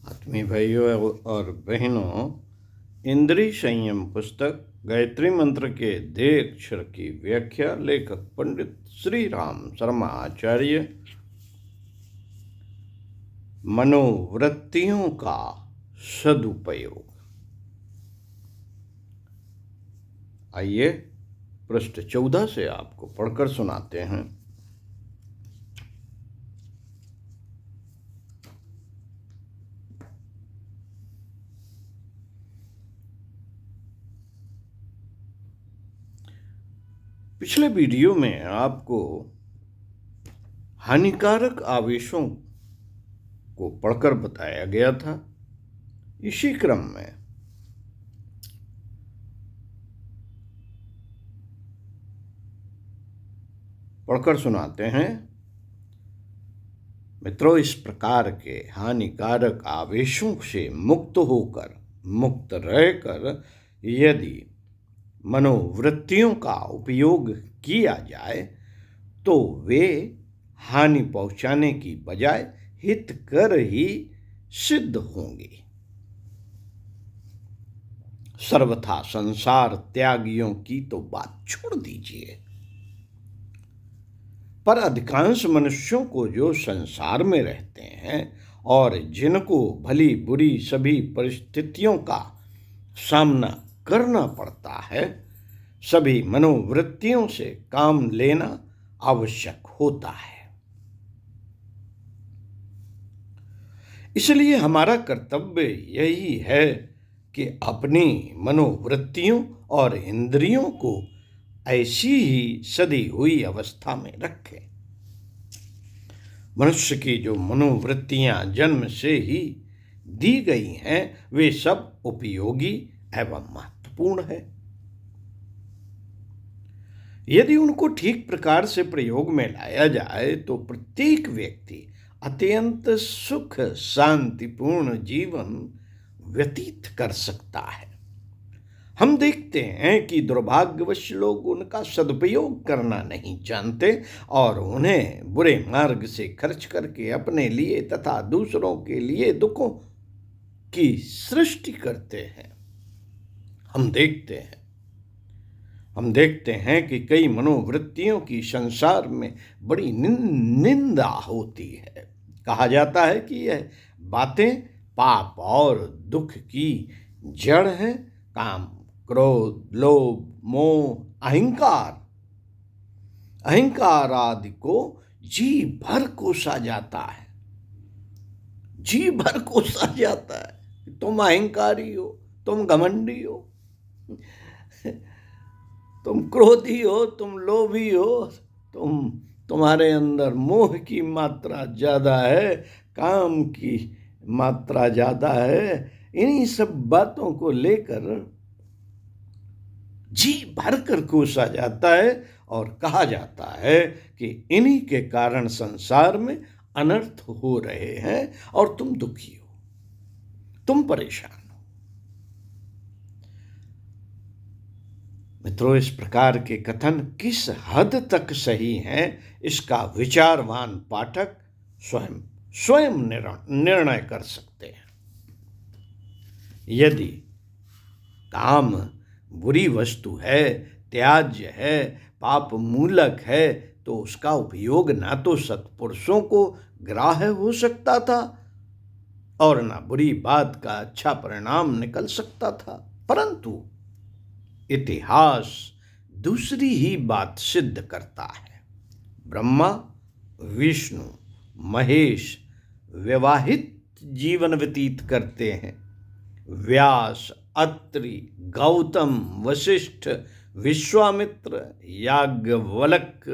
आत्मीय भाइयों और बहनों, इंद्रिय संयम पुस्तक गायत्री मंत्र के देह अक्षर की व्याख्या लेखक पंडित श्री राम शर्मा आचार्य। मनोवृत्तियों का सदुपयोग। आइए पृष्ठ 14 से आपको पढ़कर सुनाते हैं। पिछले वीडियो में आपको हानिकारक आवेशों को पढ़कर बताया गया था। इसी क्रम में पढ़कर सुनाते हैं। मित्रों, इस प्रकार के हानिकारक आवेशों से मुक्त रहकर यदि मनोवृत्तियों का उपयोग किया जाए तो वे हानि पहुंचाने की बजाय हितकर ही सिद्ध होंगे। सर्वथा संसार त्यागियों की तो बात छोड़ दीजिए, पर अधिकांश मनुष्यों को जो संसार में रहते हैं और जिनको भली बुरी सभी परिस्थितियों का सामना करना पड़ता है, सभी मनोवृत्तियों से काम लेना आवश्यक होता है। इसलिए हमारा कर्तव्य यही है कि अपनी मनोवृत्तियों और इंद्रियों को ऐसी ही सदी हुई अवस्था में रखें। मनुष्य की जो मनोवृत्तियां जन्म से ही दी गई हैं, वे सब उपयोगी एवं महत्वपूर्ण है। यदि उनको ठीक प्रकार से प्रयोग में लाया जाए तो प्रत्येक व्यक्ति अत्यंत सुख शांतिपूर्ण जीवन व्यतीत कर सकता है। हम देखते हैं कि दुर्भाग्यवश लोग उनका सदुपयोग करना नहीं जानते और उन्हें बुरे मार्ग से खर्च करके अपने लिए तथा दूसरों के लिए दुखों की सृष्टि करते हैं। हम देखते हैं कि कई मनोवृत्तियों की संसार में बड़ी निंदा होती है। कहा जाता है कि यह बातें पाप और दुख की जड़ हैं। काम, क्रोध, लोभ, मोह, अहंकार आदि को जी भर कोसा जाता है। तुम अहंकारी हो, तुम घमंडी हो, तुम क्रोधी हो, तुम लोभी हो, तुम्हारे अंदर मोह की मात्रा ज्यादा है, काम की मात्रा ज्यादा है। इन्हीं सब बातों को लेकर जी भर कर कोसा जाता है और कहा जाता है कि इन्हीं के कारण संसार में अनर्थ हो रहे हैं और तुम दुखी हो, तुम परेशान हो। मित्रों, इस प्रकार के कथन किस हद तक सही हैं, इसका विचारवान पाठक स्वयं निर्णय कर सकते हैं। यदि काम बुरी वस्तु है, त्याज्य है, पाप मूलक है, तो उसका उपयोग ना तो सत्पुरुषों को ग्राह्य हो सकता था और ना बुरी बात का अच्छा परिणाम निकल सकता था। परंतु इतिहास दूसरी ही बात सिद्ध करता है। ब्रह्मा, विष्णु, महेश विवाहित जीवन व्यतीत करते हैं। व्यास, अत्रि, गौतम, वशिष्ठ, विश्वामित्र, याज्ञवल्क,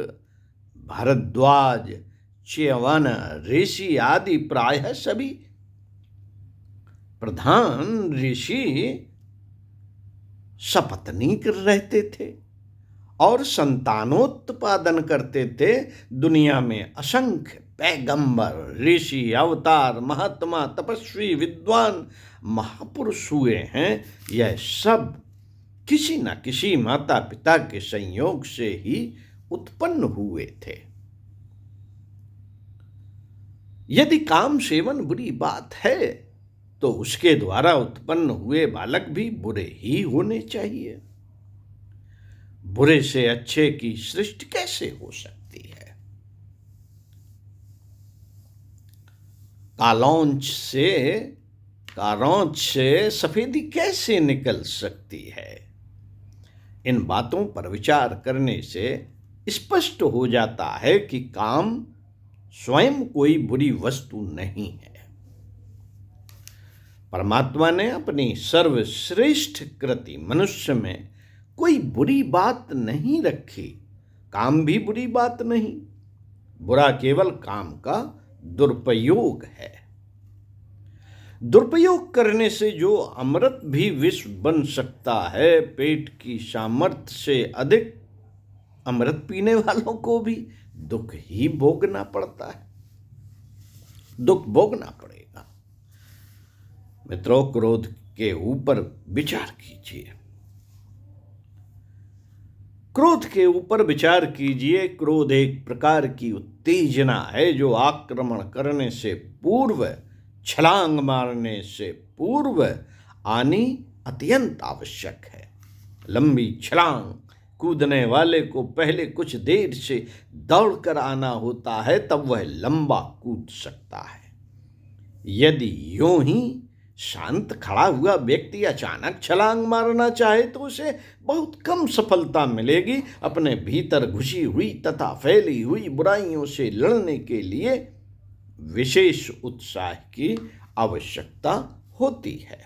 भारद्वाज, च्यवन, ऋषि आदि प्रायः सभी प्रधान ऋषि सपत्नीक रहते थे और संतानोत्पादन करते थे। दुनिया में असंख्य पैगंबर, ऋषि, अवतार, महात्मा, तपस्वी, विद्वान, महापुरुष हुए हैं। यह सब किसी न किसी माता पिता के संयोग से ही उत्पन्न हुए थे। यदि काम सेवन बुरी बात है तो उसके द्वारा उत्पन्न हुए बालक भी बुरे ही होने चाहिए। बुरे से अच्छे की सृष्टि कैसे हो सकती है? कालौंच से सफेदी कैसे निकल सकती है? इन बातों पर विचार करने से स्पष्ट हो जाता है कि काम स्वयं कोई बुरी वस्तु नहीं है। परमात्मा ने अपनी सर्वश्रेष्ठ कृति मनुष्य में कोई बुरी बात नहीं रखी। काम भी बुरी बात नहीं, बुरा केवल काम का दुरुपयोग है। दुरुपयोग करने से जो अमृत भी विष बन सकता है, पेट की सामर्थ्य से अधिक अमृत पीने वालों को भी दुख ही भोगना पड़ता है, दुख भोगना पड़ेगा। मित्रों, क्रोध के ऊपर विचार कीजिए। क्रोध के ऊपर विचार कीजिए। क्रोध एक प्रकार की उत्तेजना है जो आक्रमण करने से पूर्व, छलांग मारने से पूर्व आनी अत्यंत आवश्यक है। लंबी छलांग कूदने वाले को पहले कुछ देर से दौड़कर आना होता है, तब वह लंबा कूद सकता है। यदि यूं ही शांत खड़ा हुआ व्यक्ति अचानक छलांग मारना चाहे तो उसे बहुत कम सफलता मिलेगी। अपने भीतर घुसी हुई तथा फैली हुई बुराइयों से लड़ने के लिए विशेष उत्साह की आवश्यकता होती है,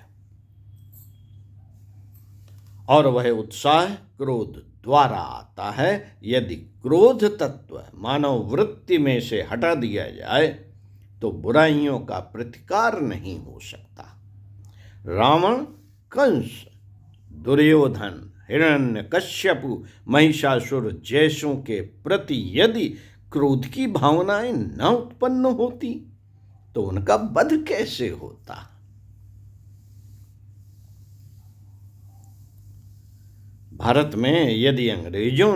और वह उत्साह क्रोध द्वारा आता है। यदि क्रोध तत्व मानव वृत्ति में से हटा दिया जाए तो बुराइयों का प्रतिकार नहीं हो सकता। रावण, कंस, दुर्योधन, हिरण्यकश्यपु, महिषासुर जैसों के प्रति यदि क्रोध की भावनाएं न उत्पन्न होती तो उनका वध कैसे होता? भारत में यदि अंग्रेजों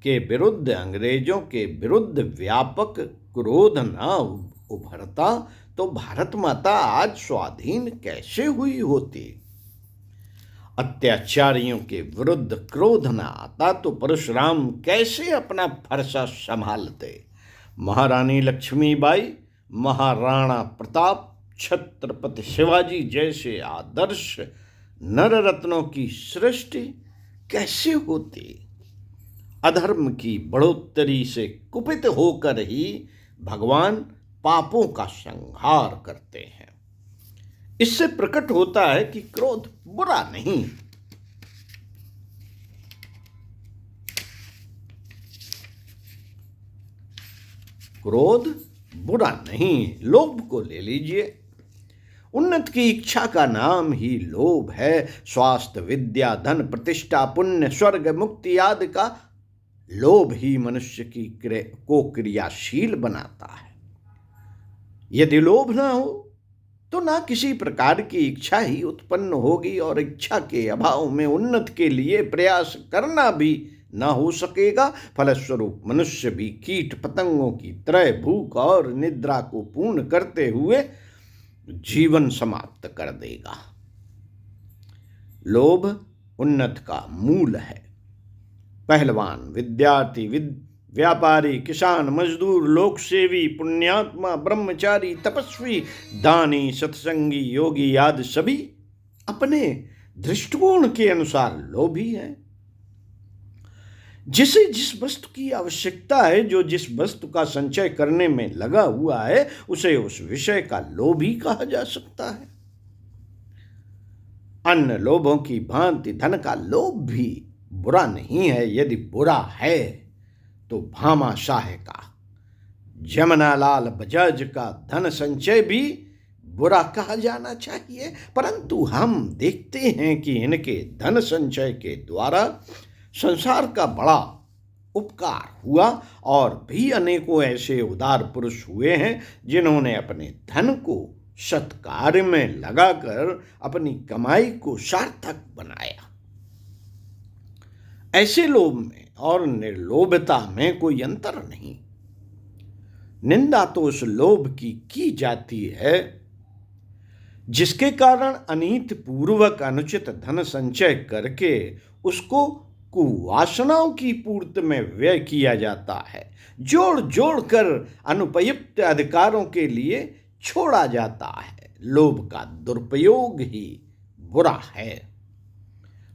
के विरुद्ध व्यापक क्रोध न उभरता तो भारत माता आज स्वाधीन कैसे हुई होती? अत्याचारियों के विरुद्ध क्रोध न आता तो परशुराम कैसे अपना फरसा संभालते? महारानी लक्ष्मीबाई, महाराणा प्रताप, छत्रपति शिवाजी जैसे आदर्श नर रत्नों की सृष्टि कैसे होती? अधर्म की बढ़ोत्तरी से कुपित होकर ही भगवान पापों का संहार करते हैं। इससे प्रकट होता है कि क्रोध बुरा नहीं। क्रोध बुरा नहीं। लोभ को ले लीजिए। उन्नत की इच्छा का नाम ही लोभ है। स्वास्थ्य, विद्या, धन, प्रतिष्ठा, पुण्य, स्वर्ग, मुक्ति आदि का लोभ ही मनुष्य को क्रियाशील बनाता है। यदि लोभ ना हो तो ना किसी प्रकार की इच्छा ही उत्पन्न होगी, और इच्छा के अभाव में उन्नत के लिए प्रयास करना भी ना हो सकेगा। फलस्वरूप मनुष्य भी कीट पतंगों की तरह भूख और निद्रा को पूर्ण करते हुए जीवन समाप्त कर देगा। लोभ उन्नत का मूल है। पहलवान, विद्यार्थी, व्यापारी, किसान, मजदूर, लोकसेवी, पुण्यात्मा, ब्रह्मचारी, तपस्वी, दानी, सत्संगी, योगी आदि सभी अपने दृष्टिकोण के अनुसार लोभी हैं। जिसे जिस वस्तु की आवश्यकता है, जो जिस वस्तु का संचय करने में लगा हुआ है, उसे उस विषय का लोभी कहा जा सकता है। अन्य लोभों की भांति धन का लोभ भी बुरा नहीं है। यदि बुरा है तो भामा शाह का, जमनालाल बजाज का धन संचय भी बुरा कहा जाना चाहिए। परंतु हम देखते हैं कि इनके धन संचय के द्वारा संसार का बड़ा उपकार हुआ, और भी अनेकों ऐसे उदार पुरुष हुए हैं जिन्होंने अपने धन को सत्कार्य में लगाकर अपनी कमाई को सार्थक बनाया। ऐसे लोभ में और निर्लोभता में कोई अंतर नहीं। निंदा तो उस लोभ की जाती है जिसके कारण अनीति पूर्वक अनुचित धन संचय करके उसको कुवासनाओं की पूर्ति में व्यय किया जाता है, जोड़ जोड़ कर अनुपयुक्त अधिकारों के लिए छोड़ा जाता है। लोभ का दुरुपयोग ही बुरा है।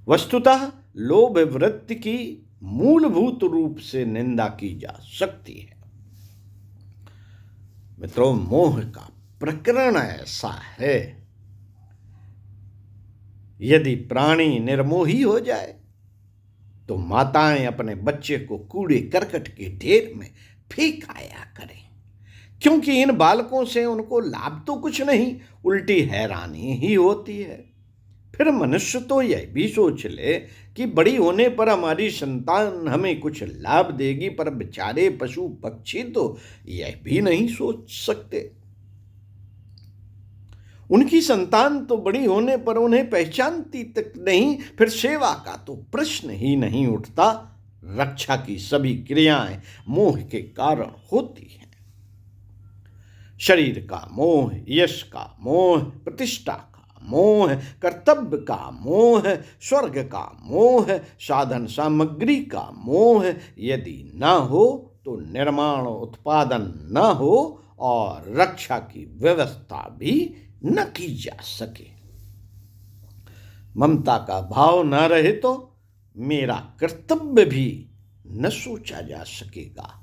वस्तुतः लोभ वृत्ति की मूलभूत रूप से निंदा की जा सकती है। मित्रों, मोह का प्रकरण ऐसा है, यदि प्राणी निर्मोही हो जाए तो माताएं अपने बच्चे को कूड़े करकट के ढेर में फेंक आया करें, क्योंकि इन बालकों से उनको लाभ तो कुछ नहीं, उल्टी हैरानी ही होती है। फिर मनुष्य तो यह भी सोच ले कि बड़ी होने पर हमारी संतान हमें कुछ लाभ देगी, पर बेचारे पशु पक्षी तो यह भी नहीं सोच सकते। उनकी संतान तो बड़ी होने पर उन्हें पहचानती तक नहीं, फिर सेवा का तो प्रश्न ही नहीं उठता। रक्षा की सभी क्रियाएं मोह के कारण होती हैं। शरीर का मोह, यश का मोह, प्रतिष्ठा का मोह, कर्तव्य का मोह, स्वर्ग का मोह, साधन सामग्री का मोह यदि न हो तो निर्माण उत्पादन न हो और रक्षा की व्यवस्था भी न की जा सके। ममता का भाव न रहे तो मेरा कर्तव्य भी न सोचा जा सकेगा।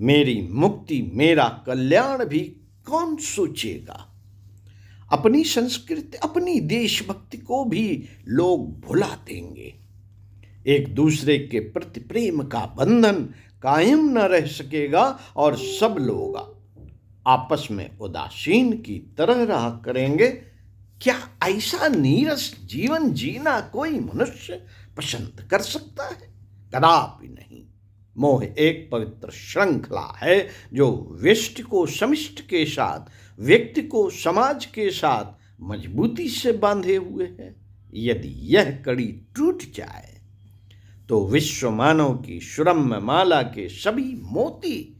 मेरी मुक्ति, मेरा कल्याण भी कौन सोचेगा। अपनी संस्कृति, अपनी देशभक्ति को भी लोग भुला देंगे। एक दूसरे के प्रति प्रेम का बंधन कायम न रह सकेगा और सब लोग आपस में उदासीन की तरह रहा करेंगे। क्या ऐसा नीरस जीवन जीना कोई मनुष्य पसंद कर सकता है? कदापि नहीं। मोह एक पवित्र श्रृंखला है जो व्यष्टि को समिष्ट के साथ, व्यक्ति को समाज के साथ मजबूती से बांधे हुए है। यदि यह कड़ी टूट जाए तो विश्व मानव की सुरम्य माला के सभी मोती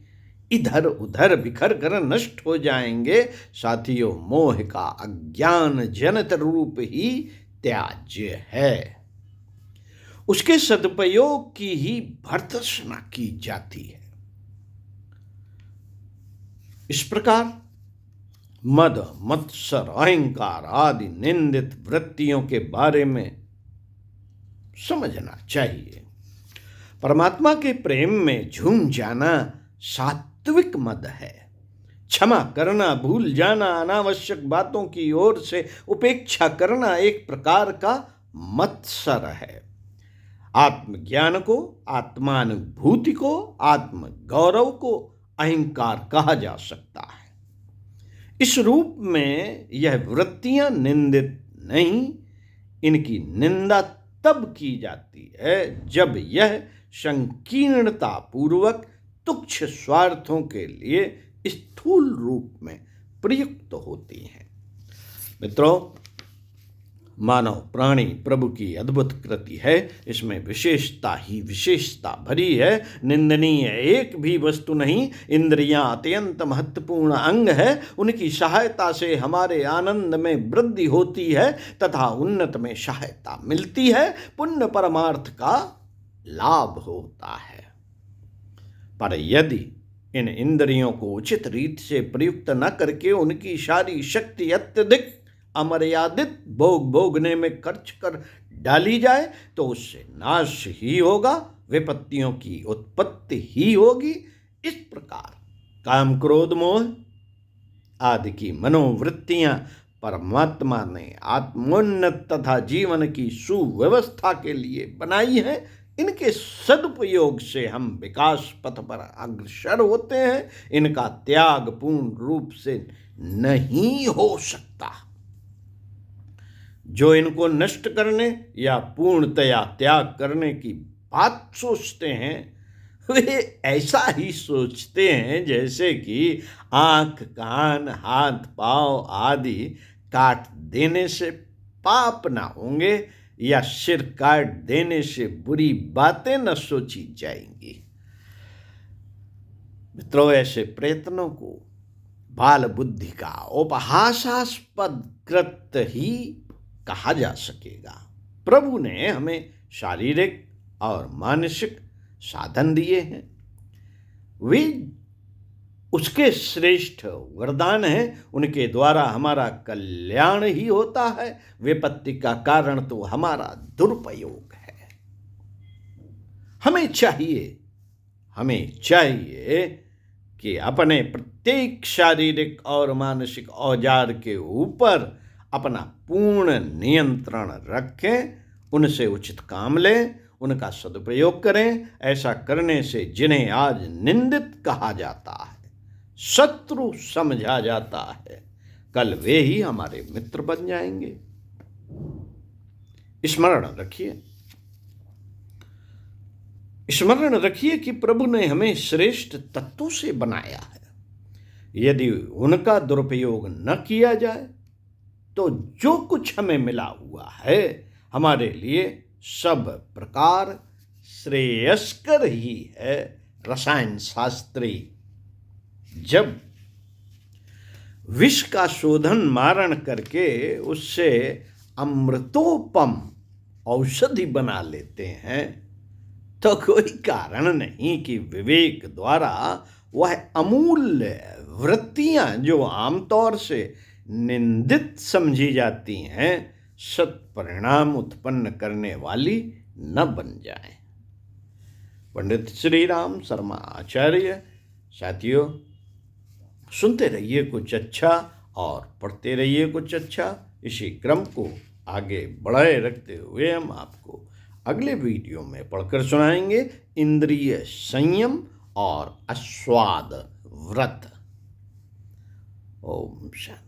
इधर उधर बिखर कर नष्ट हो जाएंगे। साथियों, मोह का अज्ञान जनित रूप ही त्याज्य है। उसके सदुपयोग की ही भर्त्सना की जाती है। इस प्रकार मद, मत्सर, अहंकार आदि निंदित वृत्तियों के बारे में समझना चाहिए। परमात्मा के प्रेम में झूम जाना सात्विक मद है। क्षमा करना, भूल जाना, अनावश्यक बातों की ओर से उपेक्षा करना एक प्रकार का मत्सर है। आत्मज्ञान को, आत्मानुभूति को, आत्म गौरव को अहंकार कहा जा सकता है। इस रूप में यह वृत्तियां निंदित नहीं, इनकी निंदा तब की जाती है जब यह संकीर्णता पूर्वक तुच्छ स्वार्थों के लिए स्थूल रूप में प्रयुक्त होती हैं। मित्रों, मानव प्राणी प्रभु की अद्भुत कृति है। इसमें विशेषता ही विशेषता भरी है। निंदनीय एक भी वस्तु नहीं। इंद्रियां अत्यंत महत्वपूर्ण अंग है। उनकी सहायता से हमारे आनंद में वृद्धि होती है तथा उन्नत में सहायता मिलती है। पुण्य परमार्थ का लाभ होता है। पर यदि इन इंद्रियों को उचित रीत से प्रयुक्त न करके उनकी सारी शक्ति अत्यधिक अमर्यादित भोग भोगने में खर्च कर डाली जाए तो उससे नाश ही होगा, विपत्तियों की उत्पत्ति ही होगी। इस प्रकार काम, क्रोध, मोह आदि की मनोवृत्तियां परमात्मा ने आत्मोन्नत तथा जीवन की सुव्यवस्था के लिए बनाई हैं। इनके सदुपयोग से हम विकास पथ पर अग्रसर होते हैं। इनका त्याग पूर्ण रूप से नहीं हो सकता। जो इनको नष्ट करने या पूर्णतया त्याग करने की बात सोचते हैं वे ऐसा ही सोचते हैं जैसे कि आंख, कान, हाथ, पांव आदि काट देने से पाप ना होंगे या सिर काट देने से बुरी बातें न सोची जाएंगी। मित्रों, ऐसे प्रयत्नों को बाल बुद्धि का उपहासास्पद कृत्य ही कहा जा सकेगा। प्रभु ने हमें शारीरिक और मानसिक साधन दिए हैं, वे उसके श्रेष्ठ वरदान हैं, उनके द्वारा हमारा कल्याण ही होता है। विपत्ति का कारण तो हमारा दुरुपयोग है। हमें चाहिए कि अपने प्रत्येक शारीरिक और मानसिक औजार के ऊपर अपना पूर्ण नियंत्रण रखें, उनसे उचित काम लें, उनका सदुपयोग करें। ऐसा करने से जिन्हें आज निंदित कहा जाता है, शत्रु समझा जाता है, कल वे ही हमारे मित्र बन जाएंगे। स्मरण रखिए कि प्रभु ने हमें श्रेष्ठ तत्वों से बनाया है। यदि उनका दुरुपयोग न किया जाए तो जो कुछ हमें मिला हुआ है हमारे लिए सब प्रकार श्रेयस्कर ही है। रसायन शास्त्री जब विष का शोधन मारण करके उससे अमृतोपम औषधि बना लेते हैं तो कोई कारण नहीं कि विवेक द्वारा वह अमूल्य वृत्तियां जो आमतौर से निंदित समझी जाती हैं सत्परिणाम उत्पन्न करने वाली न बन जाए। पंडित श्री राम शर्मा आचार्य। साथियों, सुनते रहिए कुछ अच्छा और पढ़ते रहिए कुछ अच्छा। इसी क्रम को आगे बढ़ाए रखते हुए हम आपको अगले वीडियो में पढ़कर सुनाएंगे इंद्रिय संयम और आस्वाद व्रत। ओम शांति।